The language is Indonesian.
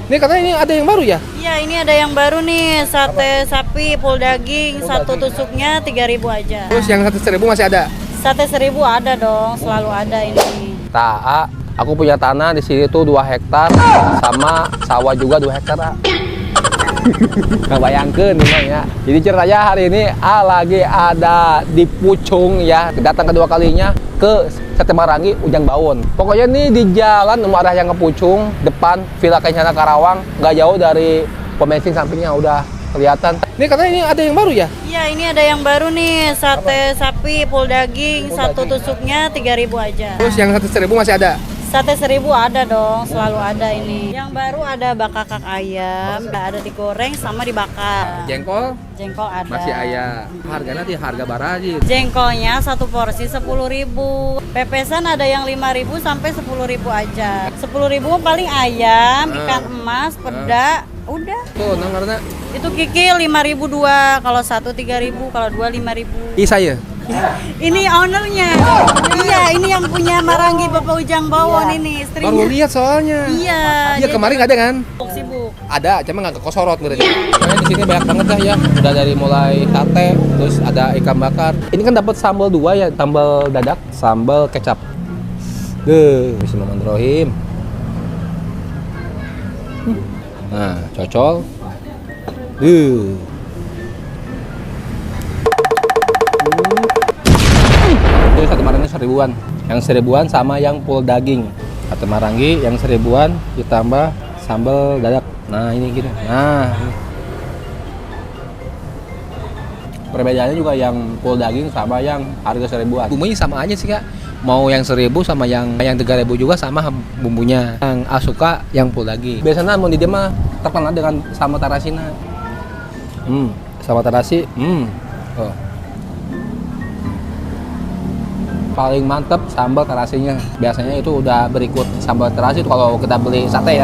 Ini katanya ini ada yang baru ya? Iya, ini ada yang baru nih, sate sapi full daging, satu tusuknya 3.000 aja. Terus yang 1.000 masih ada? Sate 1.000 ada dong, selalu ada ini. Tak, aku punya tanah di sini tuh 2 hektar sama sawah juga 2 hektar. Nggak bayangkan nih ya. Jadi ceritanya hari ini lagi ada di Pucung ya. Datang kedua kalinya ke Sate Marangi Ujang Bawon. Pokoknya nih di jalan arah yang ke Pucung, depan Villa Kencana Karawang, nggak jauh dari pom bensin sampingnya udah kelihatan. Ini katanya ini ada yang baru ya? Iya, ini ada yang baru nih, sate sapi full daging, satu tusuknya 3.000 aja. Terus yang 1.000 masih ada? Sate 1.000 ada dong, selalu ada ini. Yang baru ada bakakak ayam, ada digoreng sama dibakar. Jengkol Jengkol ada. masih ayam. Harganya di harga baraji. Jengkolnya satu porsi 10.000. Pepesan ada yang 5.000 sampai 10.000 aja. 10.000 paling ayam, ikan emas, peda, udah. Tuh, nang karena Itu kikil 5.000 dua, kalau satu 3.000, kalau dua 5.000. saya. Ini ownernya. Iya, ini yang punya Marangi Bapak Ujang Bawon ini, istrinya. Baru lihat soalnya. Iya. Iya, kemarin ada kan? Sibuk. Ada, cuma nggak kekosorot berarti. Karena di sini banyak banget dah ya. Udah dari mulai sate, terus ada ikan bakar. Ini kan dapat sambal 2 ya, sambal dadak, sambal kecap. Bismillahirrahmanirrahim. Nah, cocol. Itu sate Marangi 1.000-an. Yang 1.000-an sama yang full daging. Sate Marangi yang 1.000-an ditambah sambal dadak. Nah, ini gini. Nah, ini. Perbedaannya juga yang full daging sama yang harga 1.000-an. Bumbunya sama aja sih, Kak. Mau yang 1.000 sama yang 3.000 juga sama bumbunya. Yang suka yang full daging. Biasanya mau di dia mah terkenal dengan sambal tarasina. Sambal tarasi. Oh. Paling mantep sambal terasinya. Biasanya itu udah berikut sambal terasi kalau kita beli sate ya.